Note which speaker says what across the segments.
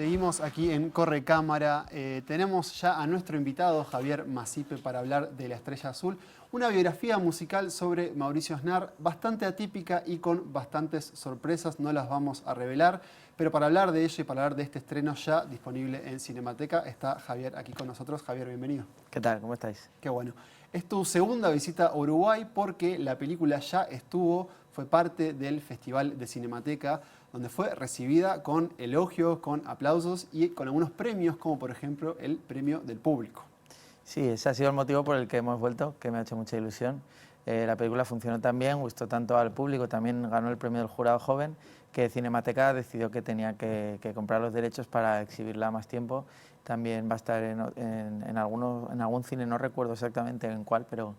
Speaker 1: Seguimos aquí en Corre Cámara. Tenemos ya a nuestro invitado, Javier Masip, para hablar de La Estrella Azul. Una biografía musical sobre Mauricio Aznar, bastante atípica y con bastantes sorpresas. No las vamos a revelar, pero para hablar de ello y para hablar de este estreno ya disponible en Cinemateca, está Javier aquí con nosotros. Javier, bienvenido.
Speaker 2: ¿Qué tal? ¿Cómo estáis?
Speaker 1: Qué bueno. Es tu segunda visita a Uruguay porque la película ya fue parte del Festival de Cinemateca, donde fue recibida con elogios, con aplausos y con algunos premios, como por ejemplo el premio del público.
Speaker 2: Sí, ese ha sido el motivo por el que hemos vuelto, que me ha hecho mucha ilusión. La película funcionó tan bien, gustó tanto al público, también ganó el premio del jurado joven, que Cinemateca decidió que tenía que comprar los derechos para exhibirla más tiempo. También va a estar en algún cine, no recuerdo exactamente en cuál, pero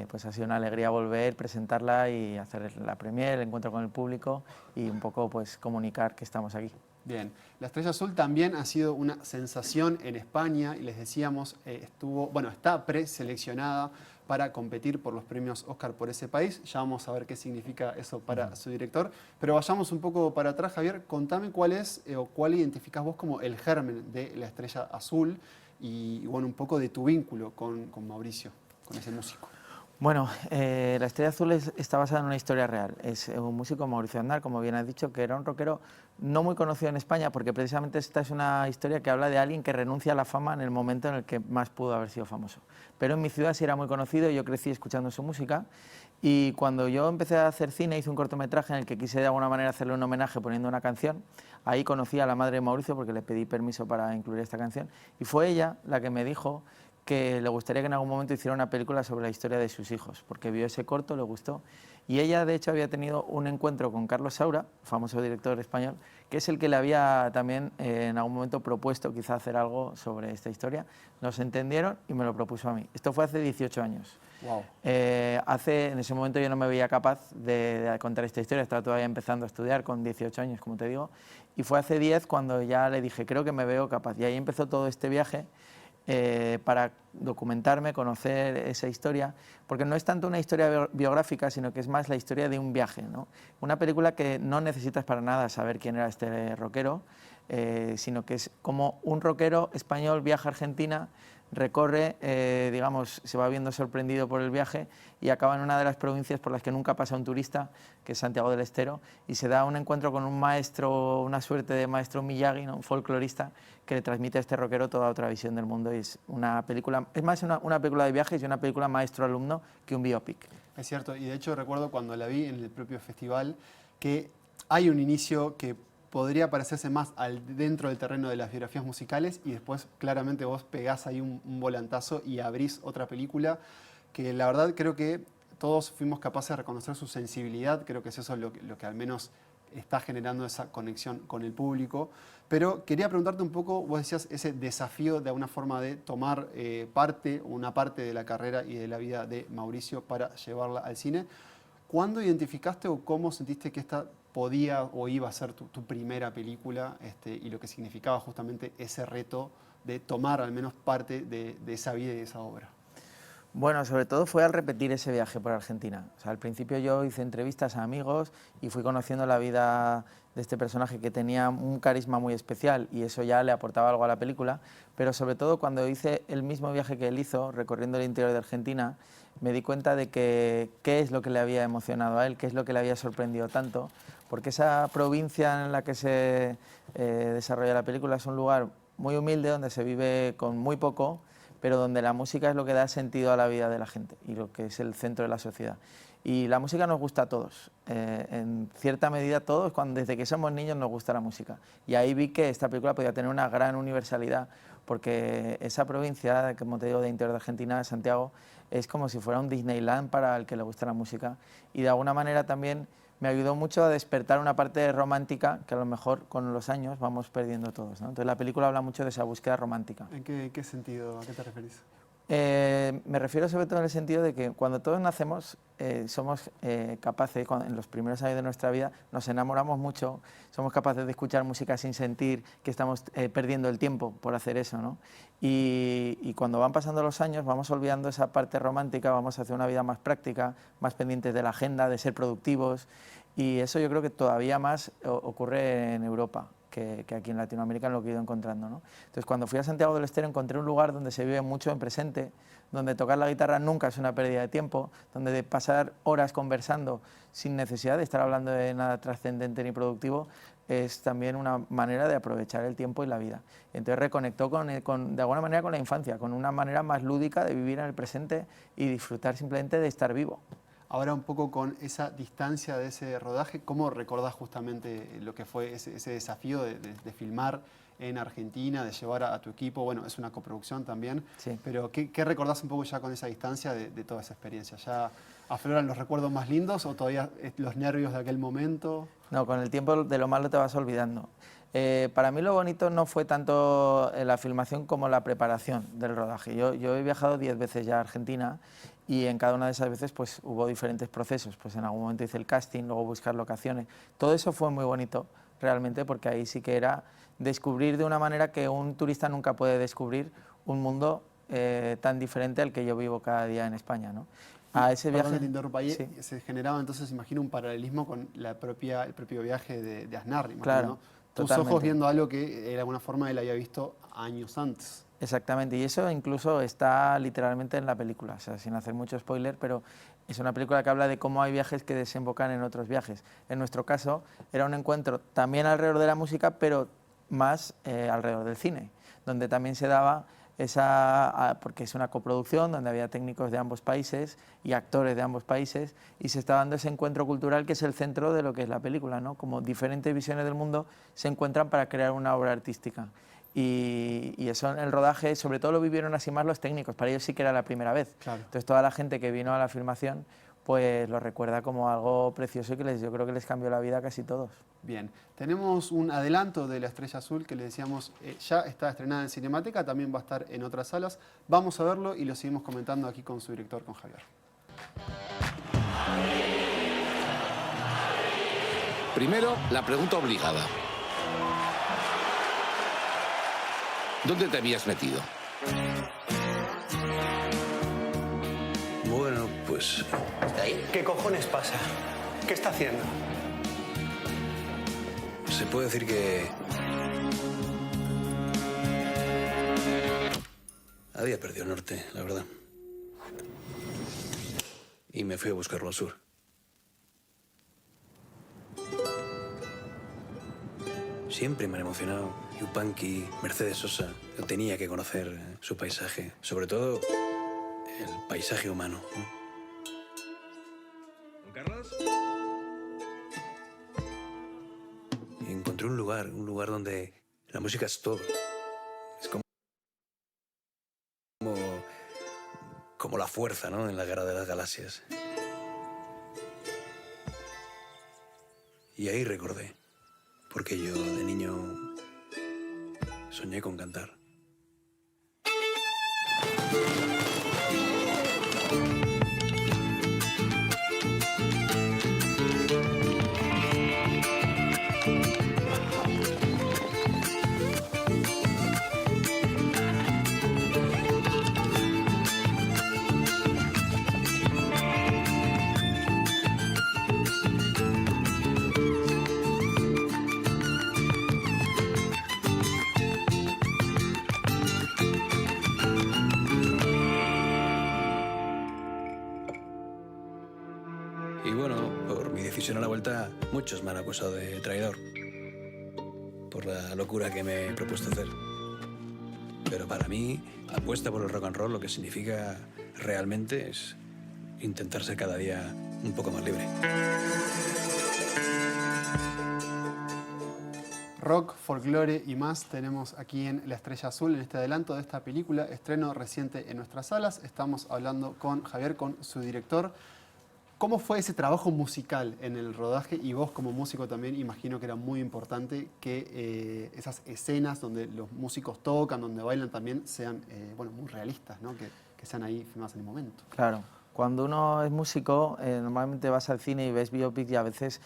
Speaker 2: pues ha sido una alegría volver, presentarla y hacer la premier, el encuentro con el público y un poco pues comunicar que estamos aquí.
Speaker 1: Bien, La Estrella Azul también ha sido una sensación en España y les decíamos, está preseleccionada para competir por los premios Oscar por ese país. Ya vamos a ver qué significa eso para su director. Pero vayamos un poco para atrás, Javier. Contame cuál es o cuál identificás vos como el germen de La Estrella Azul y bueno, un poco de tu vínculo con Mauricio, con ese músico.
Speaker 2: Bueno, La Estrella Azul está basada en una historia real. Es un músico, Mauricio Aznar, como bien has dicho, que era un rockero no muy conocido en España, porque precisamente esta es una historia que habla de alguien que renuncia a la fama en el momento en el que más pudo haber sido famoso. Pero en mi ciudad sí era muy conocido, yo crecí escuchando su música, y cuando yo empecé a hacer cine, hice un cortometraje en el que quise de alguna manera hacerle un homenaje poniendo una canción. Ahí conocí a la madre de Mauricio porque le pedí permiso para incluir esta canción, y fue ella la que me dijo que le gustaría que en algún momento hiciera una película sobre la historia de sus hijos, porque vio ese corto, le gustó, y ella de hecho había tenido un encuentro con Carlos Saura, famoso director español, que es el que le había también en algún momento propuesto quizá hacer algo sobre esta historia. Nos entendieron y me lo propuso a mí. Esto fue hace 18 años.
Speaker 1: Wow.
Speaker 2: En ese momento yo no me veía capaz de contar esta historia, estaba todavía empezando a estudiar con 18 años, como te digo, y fue hace 10 cuando ya le dije, creo que me veo capaz, y ahí empezó todo este viaje para documentarme, conocer esa historia, porque no es tanto una historia biográfica, sino que es más la historia de un viaje, ¿no? Una película que no necesitas para nada saber quién era este rockero, sino que es como un rockero español viaja a Argentina, recorre, digamos, se va viendo sorprendido por el viaje y acaba en una de las provincias por las que nunca pasa un turista, que es Santiago del Estero, y se da un encuentro con un maestro, una suerte de maestro Miyagi, ¿no? Un folclorista, que le transmite a este rockero toda otra visión del mundo. Y es una película, es más una película de viajes y una película maestro-alumno que un biopic.
Speaker 1: Es cierto, y de hecho recuerdo cuando la vi en el propio festival que hay un inicio que podría parecerse más dentro del terreno de las biografías musicales y después claramente vos pegás ahí un volantazo y abrís otra película que la verdad creo que todos fuimos capaces de reconocer su sensibilidad, creo que es eso lo que al menos está generando esa conexión con el público. Pero quería preguntarte un poco, vos decías ese desafío de alguna forma de tomar una parte de la carrera y de la vida de Mauricio para llevarla al cine. ¿Cuándo identificaste o cómo sentiste que esta podía o iba a ser tu primera película y lo que significaba justamente ese reto de tomar al menos parte de esa vida y de esa obra?
Speaker 2: Bueno, sobre todo fue al repetir ese viaje por Argentina. O sea, al principio yo hice entrevistas a amigos y fui conociendo la vida de este personaje que tenía un carisma muy especial y eso ya le aportaba algo a la película, pero sobre todo cuando hice el mismo viaje que él hizo, recorriendo el interior de Argentina, me di cuenta de que qué es lo que le había emocionado a él, qué es lo que le había sorprendido tanto, porque esa provincia en la que se desarrolla la película es un lugar muy humilde donde se vive con muy poco, pero donde la música es lo que da sentido a la vida de la gente y lo que es el centro de la sociedad. Y la música nos gusta a todos, en cierta medida a todos, desde que somos niños nos gusta la música. Y ahí vi que esta película podía tener una gran universalidad, porque esa provincia, como te digo, de interior de Argentina, Santiago, es como si fuera un Disneyland para el que le gusta la música. Y de alguna manera también me ayudó mucho a despertar una parte romántica que a lo mejor con los años vamos perdiendo todos, ¿no? Entonces la película habla mucho de esa búsqueda romántica.
Speaker 1: ¿En qué sentido? ¿A qué te referís?
Speaker 2: Me refiero sobre todo en el sentido de que cuando todos nacemos somos capaces, en los primeros años de nuestra vida nos enamoramos mucho, somos capaces de escuchar música sin sentir que estamos perdiendo el tiempo por hacer eso, ¿no? Y cuando van pasando los años vamos olvidando esa parte romántica, vamos hacia una vida más práctica, más pendientes de la agenda, de ser productivos, y eso yo creo que todavía más ocurre en Europa, que aquí en Latinoamérica, en lo que he ido encontrando, ¿no? Entonces, cuando fui a Santiago del Estero encontré un lugar donde se vive mucho en presente, donde tocar la guitarra nunca es una pérdida de tiempo, donde de pasar horas conversando sin necesidad de estar hablando de nada trascendente ni productivo, es también una manera de aprovechar el tiempo y la vida. Entonces reconectó de alguna manera con la infancia, con una manera más lúdica de vivir en el presente y disfrutar simplemente de estar vivo.
Speaker 1: Ahora un poco con esa distancia de ese rodaje, ¿cómo recordás justamente lo que fue ese desafío de filmar en Argentina, de llevar a tu equipo? Bueno, es una coproducción también,
Speaker 2: Sí.
Speaker 1: pero ¿qué recordás un poco ya con esa distancia de toda esa experiencia? ¿Ya afloran los recuerdos más lindos o todavía los nervios de aquel momento?
Speaker 2: No, con el tiempo de lo malo te vas olvidando. Para mí lo bonito no fue tanto la filmación como la preparación del rodaje. Yo he viajado 10 veces ya a Argentina y en cada una de esas veces pues, hubo diferentes procesos. Pues en algún momento hice el casting, luego buscar locaciones. Todo eso fue muy bonito realmente porque ahí sí que era descubrir de una manera que un turista nunca puede descubrir un mundo tan diferente al que yo vivo cada día en España, ¿no? A ese
Speaker 1: Perdón
Speaker 2: viaje,
Speaker 1: que te interrumpa ahí,
Speaker 2: sí.
Speaker 1: se generaba entonces, imagino, un paralelismo con el propio viaje de Aznar, imagino,
Speaker 2: Claro,
Speaker 1: ¿no? Tus
Speaker 2: totalmente.
Speaker 1: ojos viendo algo que de alguna forma él había visto años antes.
Speaker 2: Exactamente, y eso incluso está literalmente en la película, o sea, sin hacer mucho spoiler, pero es una película que habla de cómo hay viajes que desembocan en otros viajes. En nuestro caso era un encuentro también alrededor de la música, pero más alrededor del cine, donde también se daba porque es una coproducción donde había técnicos de ambos países y actores de ambos países y se está dando ese encuentro cultural que es el centro de lo que es la película, ¿no? Como diferentes visiones del mundo se encuentran para crear una obra artística. Y eso en el rodaje, sobre todo lo vivieron así más los técnicos, para ellos sí que era la primera vez.
Speaker 1: Claro.
Speaker 2: Entonces toda la gente que vino a la filmación pues lo recuerda como algo precioso y que yo creo que les cambió la vida a casi todos.
Speaker 1: Bien, tenemos un adelanto de La Estrella Azul que le decíamos ya está estrenada en Cinemateca, también va a estar en otras salas. Vamos a verlo y lo seguimos comentando aquí con su director, con Javier.
Speaker 3: Primero, la pregunta obligada. ¿Dónde te habías metido?
Speaker 4: Bueno, pues...
Speaker 5: ¿Qué cojones pasa? ¿Qué está haciendo?
Speaker 4: Se puede decir que... había perdido el norte, la verdad. Y me fui a buscarlo al sur. Siempre me han emocionado Yupanqui, Mercedes Sosa. Yo tenía que conocer su paisaje, sobre todo el paisaje humano, ¿no? ¿Carlos? Y encontré un lugar donde la música es todo. Es como la fuerza, ¿no? En la guerra de las galaxias. Y ahí recordé, porque yo de niño soñé con cantar. Y bueno, por mi decisión a la vuelta, muchos me han acusado de traidor. Por la locura que me he propuesto hacer. Pero para mí, apuesta por el rock and roll lo que significa realmente es intentar ser cada día un poco más libre.
Speaker 1: Rock, folclore y más tenemos aquí en La Estrella Azul, en este adelanto de esta película, estreno reciente en nuestras salas. Estamos hablando con Javier, con su director. ¿Cómo fue ese trabajo musical en el rodaje? Y vos como músico también imagino que era muy importante que esas escenas donde los músicos tocan, donde bailan también sean bueno, muy realistas, ¿no? Que sean ahí filmadas en el momento.
Speaker 2: Claro, cuando uno es músico, normalmente vas al cine y ves biopics y a veces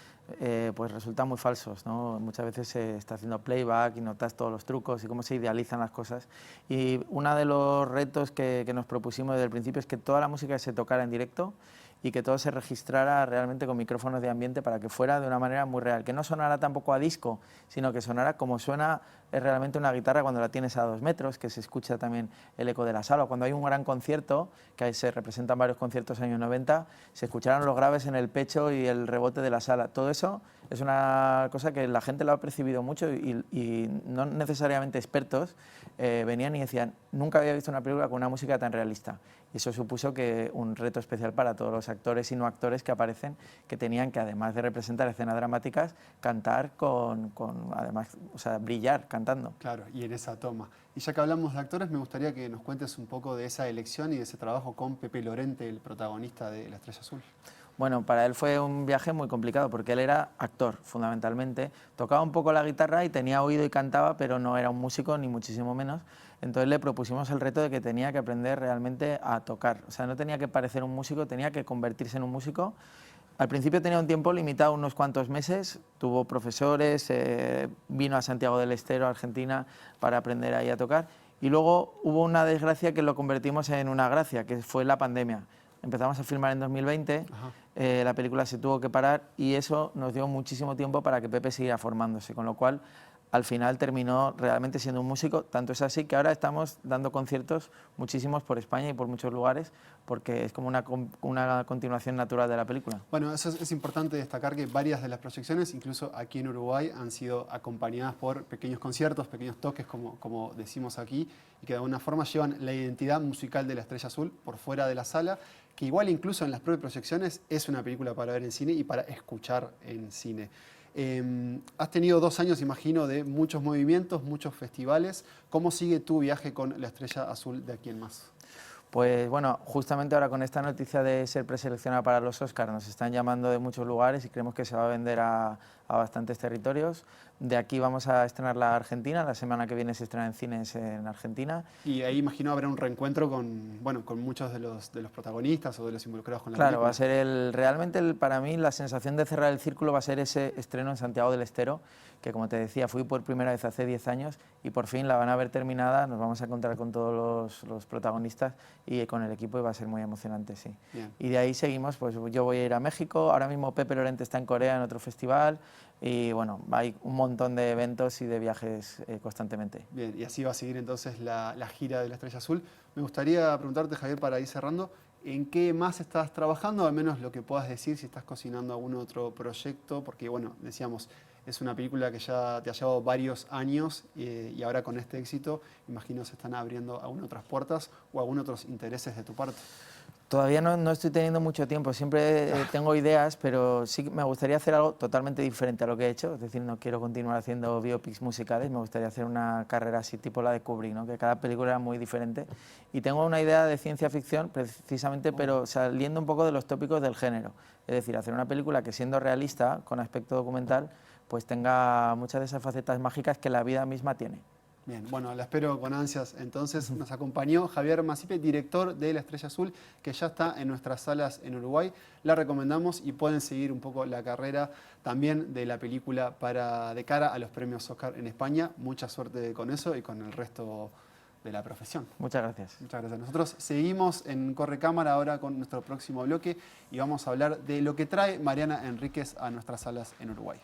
Speaker 2: pues resultan muy falsos, ¿no? Muchas veces se está haciendo playback y notas todos los trucos y cómo se idealizan las cosas. Y uno de los retos que nos propusimos desde el principio es que toda la música se tocara en directo y que todo se registrara realmente con micrófonos de ambiente para que fuera de una manera muy real, que no sonara tampoco a disco, sino que sonara como suena realmente una guitarra cuando la tienes a 2 metros, que se escucha también el eco de la sala. Cuando hay un gran concierto, que ahí se representan varios conciertos años 90, se escucharon los graves en el pecho y el rebote de la sala. Todo eso es una cosa que la gente lo ha percibido mucho y no necesariamente expertos venían y decían, nunca había visto una película con una música tan realista. Y eso supuso que un reto especial para todos los actores y no actores que aparecen, que tenían que, además de representar escenas dramáticas, cantar además, o sea, brillar cantando.
Speaker 1: Claro, y en esa toma. Y ya que hablamos de actores, me gustaría que nos cuentes un poco de esa elección y de ese trabajo con Pepe Lorente, el protagonista de La Estrella Azul.
Speaker 2: Bueno, para él fue un viaje muy complicado porque él era actor, fundamentalmente. Tocaba un poco la guitarra y tenía oído y cantaba, pero no era un músico, ni muchísimo menos. Entonces le propusimos el reto de que tenía que aprender realmente a tocar. O sea, no tenía que parecer un músico, tenía que convertirse en un músico. Al principio tenía un tiempo limitado, unos cuantos meses, tuvo profesores, vino a Santiago del Estero, Argentina, para aprender ahí a tocar. Y luego hubo una desgracia que lo convertimos en una gracia, que fue la pandemia. Empezamos a filmar en 2020, la película se tuvo que parar y eso nos dio muchísimo tiempo para que Pepe siguiera formándose, con lo cual al final terminó realmente siendo un músico. Tanto es así que ahora estamos dando conciertos muchísimos por España y por muchos lugares, porque es como una continuación natural de la película.
Speaker 1: Bueno, eso es importante destacar que varias de las proyecciones, incluso aquí en Uruguay, han sido acompañadas por pequeños conciertos, pequeños toques, como decimos aquí, y que de alguna forma llevan la identidad musical de La Estrella Azul por fuera de la sala, que igual incluso en las propias proyecciones es una película para ver en cine y para escuchar en cine. Has tenido 2 años, imagino, de muchos movimientos, muchos festivales. ¿Cómo sigue tu viaje con La Estrella Azul de aquí en más?
Speaker 2: Pues bueno, justamente ahora con esta noticia de ser preseleccionada para los Oscars nos están llamando de muchos lugares y creemos que se va a vender a bastantes territorios. De aquí vamos a estrenar la Argentina, la semana que viene se estrena en cines en Argentina.
Speaker 1: Y ahí imagino habrá un reencuentro con muchos de los protagonistas o de los involucrados con la
Speaker 2: Claro,
Speaker 1: película.
Speaker 2: va a ser realmente para mí la sensación de cerrar el círculo va a ser ese estreno en Santiago del Estero, que como te decía fui por primera vez hace 10 años y por fin la van a ver terminada, nos vamos a encontrar con todos los protagonistas y con el equipo y va a ser muy emocionante, sí.
Speaker 1: Bien.
Speaker 2: Y de ahí seguimos, pues yo voy a ir a México, ahora mismo Pepe Lorente está en Corea en otro festival y bueno, hay un montón de eventos y de viajes constantemente.
Speaker 1: Bien, y así va a seguir entonces la gira de La Estrella Azul. Me gustaría preguntarte, Javier, para ir cerrando, ¿en qué más estás trabajando? Al menos lo que puedas decir, si estás cocinando algún otro proyecto, porque bueno, decíamos, es una película que ya te ha llevado varios años y ahora con este éxito, imagino se están abriendo algunas otras puertas o algunos otros intereses de tu parte.
Speaker 2: Todavía no estoy teniendo mucho tiempo, siempre tengo ideas, pero sí me gustaría hacer algo totalmente diferente a lo que he hecho, es decir, no quiero continuar haciendo biopics musicales, me gustaría hacer una carrera así tipo la de Kubrick, ¿no? Que cada película era muy diferente. Y tengo una idea de ciencia ficción precisamente, pero saliendo un poco de los tópicos del género, es decir, hacer una película que siendo realista, con aspecto documental, pues tenga muchas de esas facetas mágicas que la vida misma tiene.
Speaker 1: Bien, bueno, la espero con ansias. Entonces nos acompañó Javier Masip, director de La Estrella Azul, que ya está en nuestras salas en Uruguay. La recomendamos y pueden seguir un poco la carrera también de la película de cara a los premios Oscar en España. Mucha suerte con eso y con el resto de la profesión.
Speaker 2: Muchas gracias.
Speaker 1: Muchas gracias. Nosotros seguimos en Corre Cámara ahora con nuestro próximo bloque y vamos a hablar de lo que trae Mariana Enríquez a nuestras salas en Uruguay.